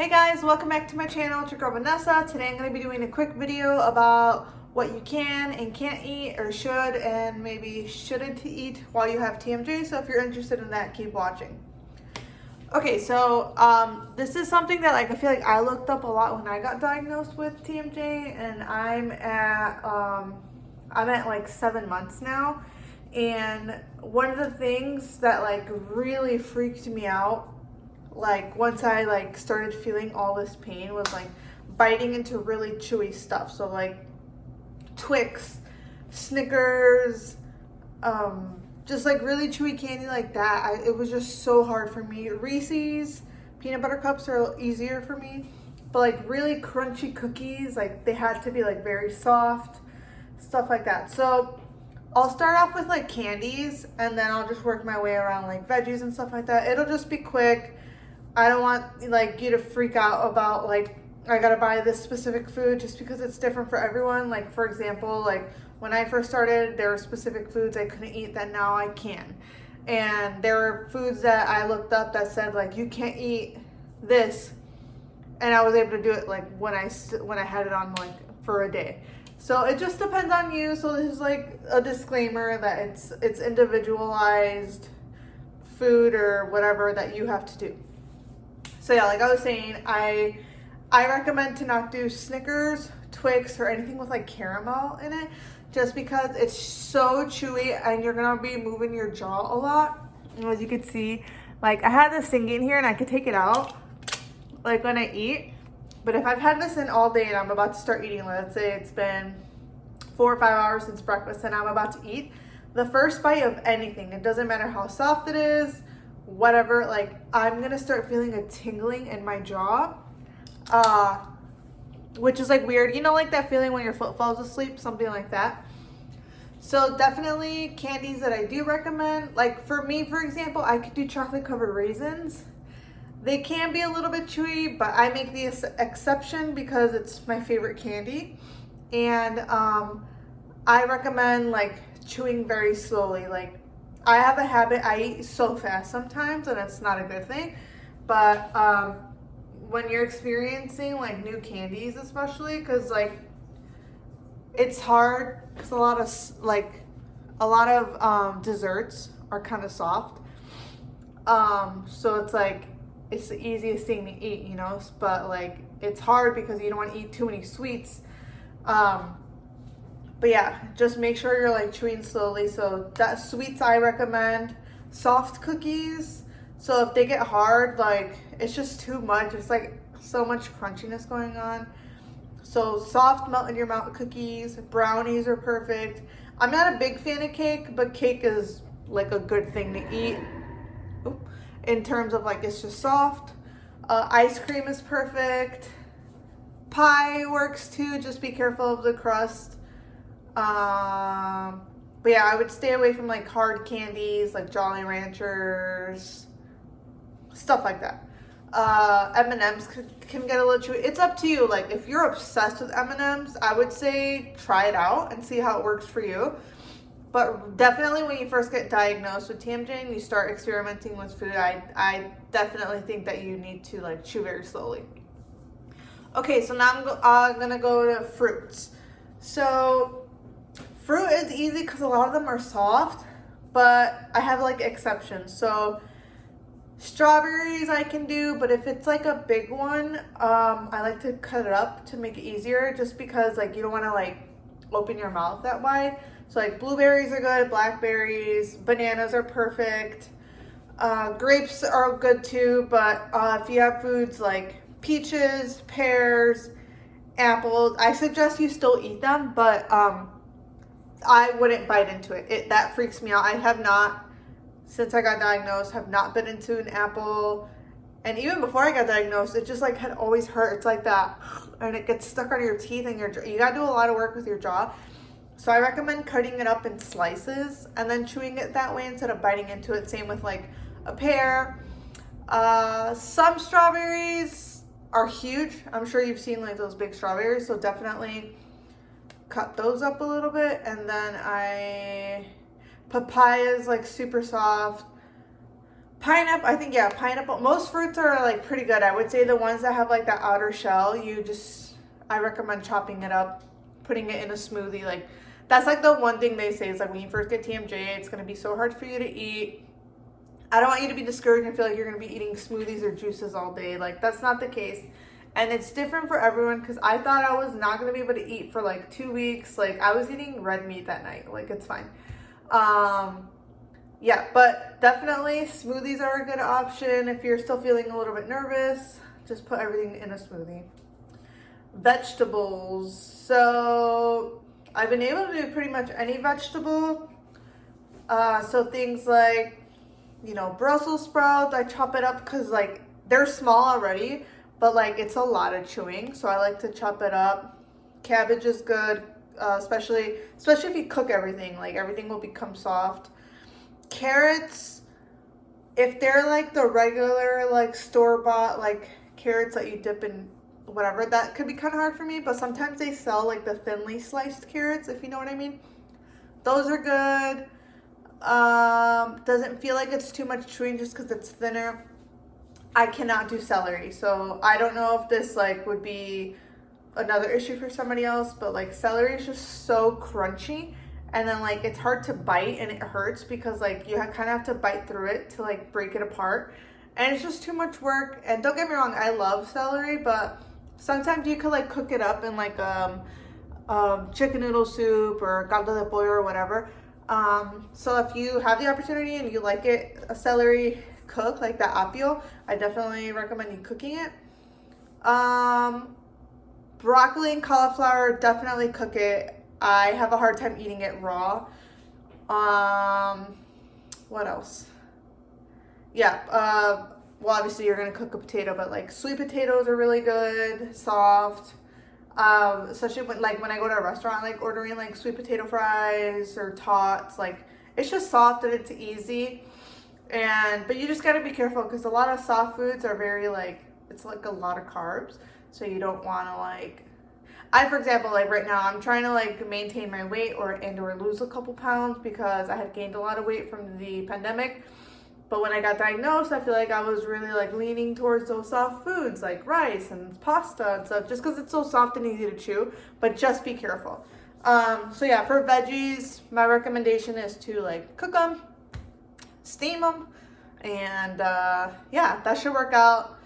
Hey guys, welcome back to my channel. It's your girl Vanessa. Today I'm going to be doing a quick video about what you can and can't eat or should and maybe shouldn't eat while you have TMJ. So if you're interested in that, keep watching. Okay, so this is something that I feel like I looked up a lot when I got diagnosed with TMJ, and I'm at like 7 months now. And one of the things that really freaked me out, once I started feeling all this pain, was biting into really chewy stuff. So Twix, Snickers, just really chewy candy like that. It was just so hard for me. Reese's peanut butter cups are easier for me, but really crunchy cookies, they had to be very soft, stuff like that. So I'll start off with candies, and then I'll just work my way around veggies and stuff like that. It'll just be quick. I don't want you to freak out about I gotta buy this specific food just because it's different for everyone. For example, when I first started, there were specific foods I couldn't eat that now I can. And there were foods that I looked up that said you can't eat this, and I was able to do it when I had it on for a day. So it just depends on you. So this is a disclaimer that it's individualized food or whatever that you have to do. So yeah, like I was saying, I recommend to not do Snickers, Twix, or anything with caramel in it, just because it's so chewy and you're gonna be moving your jaw a lot. And as you can see, I had this thing in here and I could take it out when I eat. But if I've had this in all day and I'm about to start eating, let's say it's been 4 or 5 hours since breakfast and I'm about to eat, the first bite of anything, it doesn't matter how soft it is, whatever, I'm gonna start feeling a tingling in my jaw, which is weird, that feeling when your foot falls asleep, something like that. So definitely candies that I do recommend, for me, for example, I could do chocolate covered raisins. They can be a little bit chewy, but I make the exception because it's my favorite candy. And I recommend chewing very slowly. I have a habit, I eat so fast sometimes, and it's not a good thing. But when you're experiencing new candies, especially, because it's hard, because a lot of desserts are kind of soft. So it's the easiest thing to eat, but it's hard because you don't want to eat too many sweets. But yeah, just make sure you're chewing slowly. So that sweets I recommend. Soft cookies, so if they get hard, it's just too much. It's so much crunchiness going on. So soft melt in your mouth cookies. Brownies are perfect. I'm not a big fan of cake, but cake is a good thing to eat. Oop. In terms of it's just soft. Ice cream is perfect. Pie works too, just be careful of the crust. But yeah, I would stay away from hard candies Jolly Ranchers, stuff like that. M&Ms can get a little chewy. It's up to you. If you're obsessed with M&Ms, I would say try it out and see how it works for you. But definitely when you first get diagnosed with TMJ and you start experimenting with food, I definitely think that you need to chew very slowly. Okay, so now I'm gonna go to fruits. So fruit is easy because a lot of them are soft, but I have exceptions. So strawberries I can do, but if it's a big one, I like to cut it up to make it easier, just because you don't want to open your mouth that wide. So blueberries are good, blackberries, bananas are perfect. Grapes are good too, but if you have foods peaches, pears, apples, I suggest you still eat them, but I wouldn't bite into it. That freaks me out. I have not, since I got diagnosed, have not bitten into an apple. And even before I got diagnosed, it just had always hurt. It's that, and it gets stuck on your teeth, and you gotta do a lot of work with your jaw. So I recommend cutting it up in slices and then chewing it that way instead of biting into it. Same with a pear. Some strawberries are huge. I'm sure you've seen those big strawberries, so definitely cut those up a little bit. And then papaya is super soft. Pineapple, I think, yeah, pineapple. Most fruits are like pretty good. I would say the ones that have like that outer shell, I recommend chopping it up, putting it in a smoothie. Like, that's like the one thing they say is like when you first get TMJ, it's going to be so hard for you to eat. I don't want you to be discouraged and feel like you're going to be eating smoothies or juices all day. Like, that's not the case. And it's different for everyone because I thought I was not going to be able to eat for like 2 weeks. Like, I was eating red meat that night. Like, it's fine. Yeah, but definitely smoothies are a good option if you're still feeling a little bit nervous. Just put everything in a smoothie. Vegetables. So I've been able to do pretty much any vegetable. So things like, Brussels sprouts, I chop it up because like they're small already, but like it's a lot of chewing. So I like to chop it up. Cabbage is good, especially if you cook everything. Like everything will become soft. Carrots, if they're like the regular like store-bought like carrots that you dip in whatever, that could be kind of hard for me, but sometimes they sell like the thinly sliced carrots, if you know what I mean. Those are good. Doesn't feel like it's too much chewing just because it's thinner. I cannot do celery, so I don't know if this like would be another issue for somebody else, but like celery is just so crunchy. And then like it's hard to bite and it hurts because like you kind of have to bite through it to like break it apart. And it's just too much work. And don't get me wrong, I love celery, but sometimes you could like cook it up in like chicken noodle soup or caldo de pollo or whatever. So if you have the opportunity and you like it, a celery cooked like that apio, I definitely recommend you cooking it. Broccoli and cauliflower, definitely cook it. I have a hard time eating it raw. What else? Yeah, well, obviously you're gonna cook a potato, but like sweet potatoes are really good, soft. Especially when I go to a restaurant, like ordering like sweet potato fries or tots, like it's just soft and it's easy. But you just gotta be careful because a lot of soft foods are very like, it's like a lot of carbs, so you don't want to like. For example, like right now, I'm trying to like maintain my weight or lose a couple pounds because I had gained a lot of weight from the pandemic. But when I got diagnosed, I feel like I was really like leaning towards those soft foods like rice and pasta and stuff, just because it's so soft and easy to chew. But just be careful. So yeah, for veggies, my recommendation is to like cook them, steam them, and yeah, that should work out.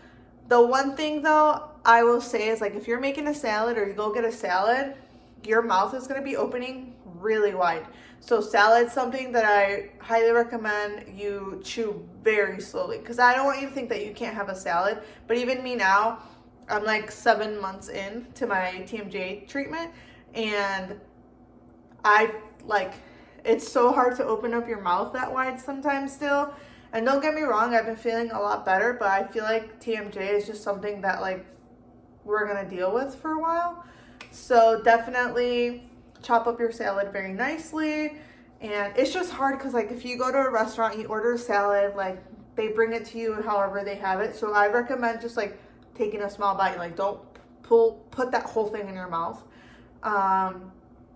The one thing though I will say is like if you're making a salad or you go get a salad, your mouth is going to be opening really wide. So salad's something that I highly recommend you chew very slowly because I don't want you to think that you can't have a salad. But even me now, I'm like 7 months in to my TMJ treatment, and it's so hard to open up your mouth that wide sometimes still. And don't get me wrong, I've been feeling a lot better, but I feel like TMJ is just something that like we're gonna deal with for a while. So definitely chop up your salad very nicely. And it's just hard because like if you go to a restaurant, you order a salad, like they bring it to you however they have it. So I recommend just like taking a small bite, like don't put that whole thing in your mouth.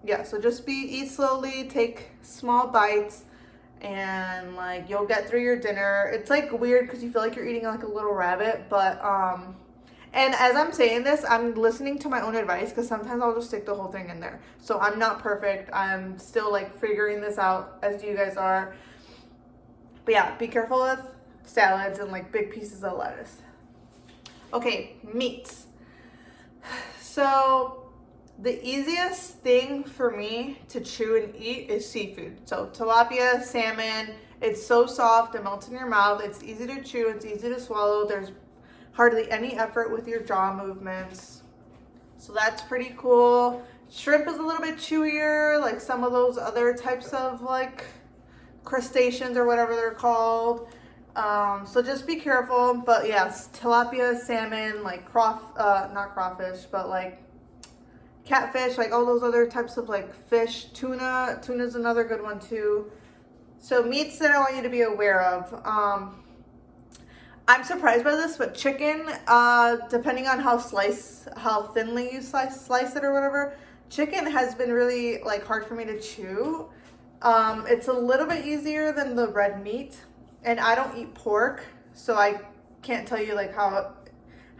Yeah, so just eat slowly, take small bites, and like you'll get through your dinner. It's like weird because you feel like you're eating like a little rabbit, but and as I'm saying this, I'm listening to my own advice because sometimes I'll just stick the whole thing in there. So I'm not perfect. I'm still like figuring this out as you guys are. But yeah, be careful with salads and like big pieces of lettuce. Okay, meats. So the easiest thing for me to chew and eat is seafood. So tilapia, salmon, it's so soft, it melts in your mouth, it's easy to chew, it's easy to swallow, there's hardly any effort with your jaw movements. So that's pretty cool. Shrimp is a little bit chewier, like some of those other types of like crustaceans or whatever they're called. So just be careful. But yes, tilapia, salmon, like not crawfish, but like catfish, like all those other types of like fish. Tuna's another good one too. So meats that I want you to be aware of. I'm surprised by this, but chicken, depending on how thinly you slice it or whatever, chicken has been really like hard for me to chew. It's a little bit easier than the red meat. And I don't eat pork, so I can't tell you like how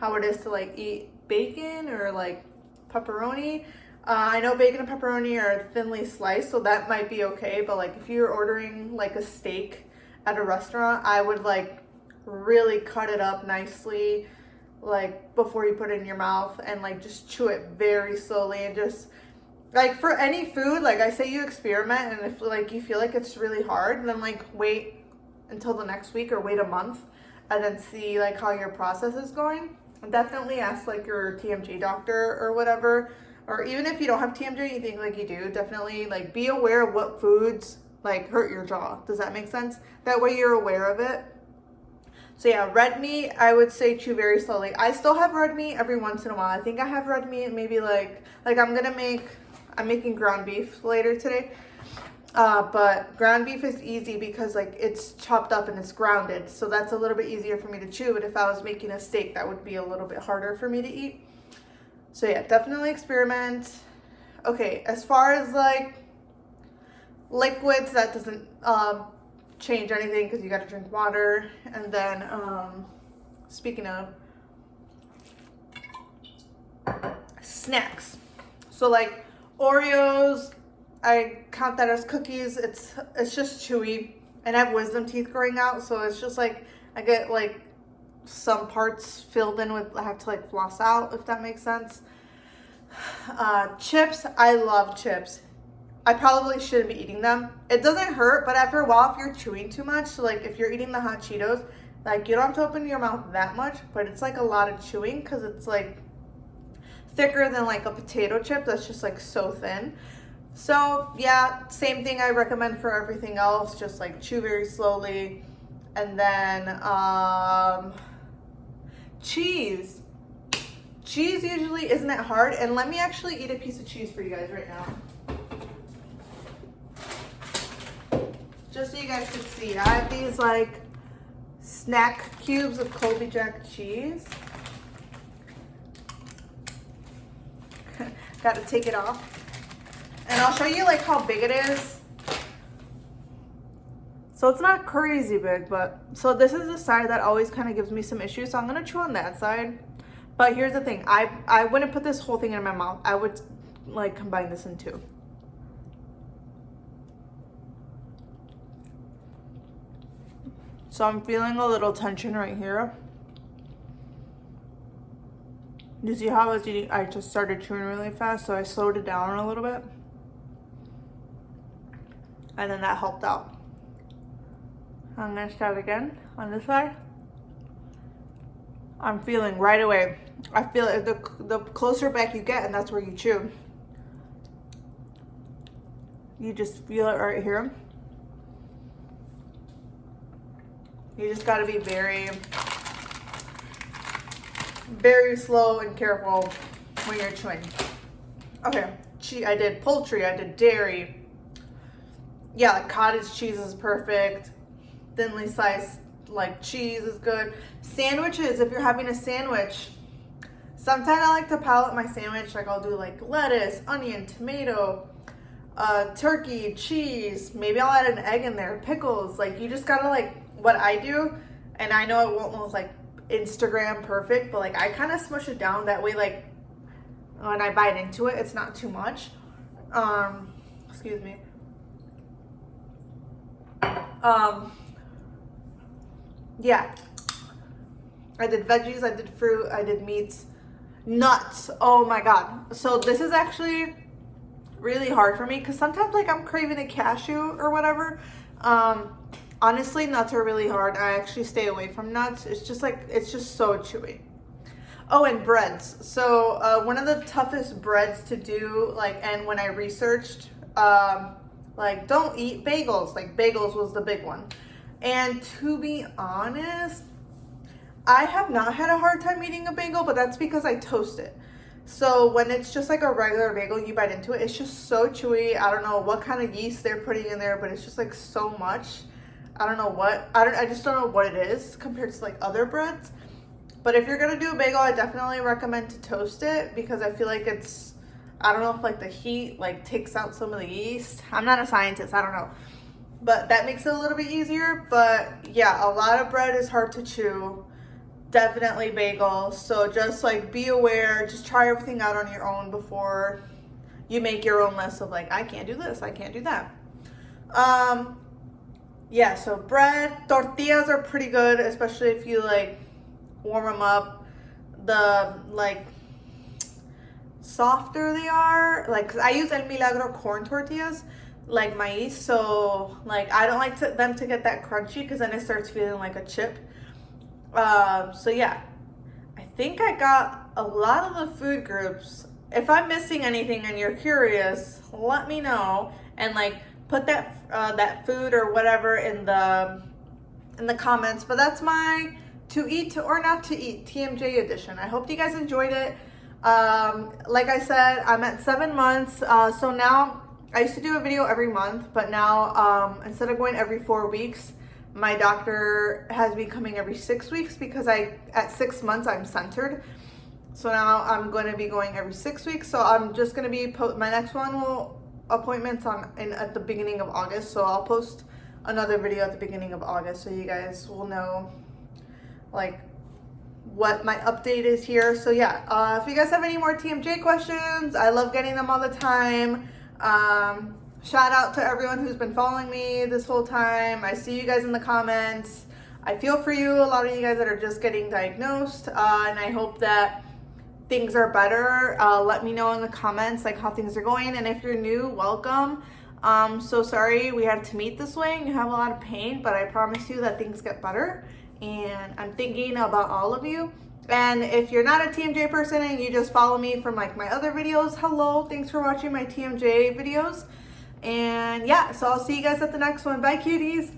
it is to like eat bacon or like pepperoni. I know bacon and pepperoni are thinly sliced, so that might be okay. But like if you're ordering like a steak at a restaurant, I would like really cut it up nicely, like before you put it in your mouth, and like just chew it very slowly. And just like for any food, like I say, you experiment, and if like you feel like it's really hard, then like wait until the next week or wait a month and then see like how your process is going. And definitely ask like your TMJ doctor or whatever. Or even if you don't have TMJ, you think like you do, definitely like be aware of what foods like hurt your jaw. Does that make sense? That way you're aware of it. So yeah, red meat, I would say chew very slowly. I still have red meat every once in a while. I think I have red meat maybe like I'm making ground beef later today. But ground beef is easy because like it's chopped up and it's grounded. So that's a little bit easier for me to chew. But if I was making a steak, that would be a little bit harder for me to eat. So yeah, definitely experiment. Okay, as far as like liquids, that doesn't change anything because you got to drink water. And then speaking of snacks, so like Oreos, I count that as cookies. It's just chewy, and I have wisdom teeth growing out, so it's just like I get like some parts filled in with, I have to like floss out, if that makes sense. Chips, I love chips. I probably shouldn't be eating them. It doesn't hurt, but after a while, if you're chewing too much, so like if you're eating the hot Cheetos, like you don't have to open your mouth that much, but it's like a lot of chewing because it's like thicker than like a potato chip that's just like so thin. So yeah, same thing I recommend for everything else, just like chew very slowly. And then cheese. Cheese usually isn't that hard, and let me actually eat a piece of cheese for you guys right now. Just so you guys can see, I have these like snack cubes of Colby Jack cheese. Got to take it off. And I'll show you like how big it is. So it's not crazy big, but so this is the side that always kind of gives me some issues. So I'm going to chew on that side. But here's the thing. I wouldn't put this whole thing in my mouth. I would like combine this in two. So I'm feeling a little tension right here. You see how I was eating? I just started chewing really fast, so I slowed it down a little bit. And then that helped out. I'm gonna start again on this side. I'm feeling right away. I feel it, the closer back you get, and that's where you chew. You just feel it right here. You just gotta be very, very slow and careful when you're chewing. Okay, I did poultry, I did dairy. Yeah, like cottage cheese is perfect. Thinly sliced like cheese is good. Sandwiches, if you're having a sandwich, sometimes I like to palette my sandwich. Like I'll do like lettuce, onion, tomato, turkey, cheese. Maybe I'll add an egg in there, pickles. Like you just gotta like what I do, and I know it won't look like Instagram perfect, but like I kind of smush it down that way. Like when I bite into it, it's not too much. Excuse me. Yeah, I did veggies, I did fruit, I did meats, nuts. Oh my God. So this is actually really hard for me because sometimes like I'm craving a cashew or whatever. Honestly, nuts are really hard. I actually stay away from nuts. It's just like, it's just so chewy. Oh, and breads. So one of the toughest breads to do, like, and when I researched, like don't eat bagels. Like bagels was the big one. And to be honest, I have not had a hard time eating a bagel, but that's because I toast it. So when it's just like a regular bagel, you bite into it, it's just so chewy. I don't know what kind of yeast they're putting in there, but it's just like so much. I don't know what, I just don't know what it is compared to like other breads. But if you're gonna do a bagel, I definitely recommend to toast it because I feel like it's, I don't know if like the heat like takes out some of the yeast. I'm not a scientist, I don't know. but that makes it a little bit easier. But yeah, a lot of bread is hard to chew. Definitely bagels. So just like be aware, just try everything out on your own before you make your own list of like, I can't do this, I can't do that. Yeah, so bread, tortillas are pretty good, especially if you like warm them up. The like softer they are, like 'cause I use El Milagro corn tortillas, like maize, so like I don't like them to get that crunchy because then it starts feeling like a chip. So yeah, I think I got a lot of the food groups. If I'm missing anything and you're curious, let me know and like put that food or whatever in the comments. But that's my to eat or not to eat TMJ edition. I hope you guys enjoyed it. Like I said, I'm at 7 months. So now I used to do a video every month, but now instead of going every 4 weeks, my doctor has me coming every 6 weeks because at 6 months I'm centered. So now I'm going to be going every 6 weeks. So I'm just going to be my next appointments at the beginning of August. So I'll post another video at the beginning of August so you guys will know like what my update is here. So yeah, if you guys have any more TMJ questions, I love getting them all the time. Shout out to everyone who's been following me this whole time. I see you guys in the comments. I feel for you, a lot of you guys that are just getting diagnosed, and I hope that things are better. Let me know in the comments like how things are going, and if you're new, welcome. So sorry we had to meet this way and you have a lot of pain, but I promise you that things get better, and I'm thinking about all of you. And if you're not a TMJ person and you just follow me from like my other videos, hello, thanks for watching my TMJ videos. And yeah, so I'll see you guys at the next one. Bye, cuties.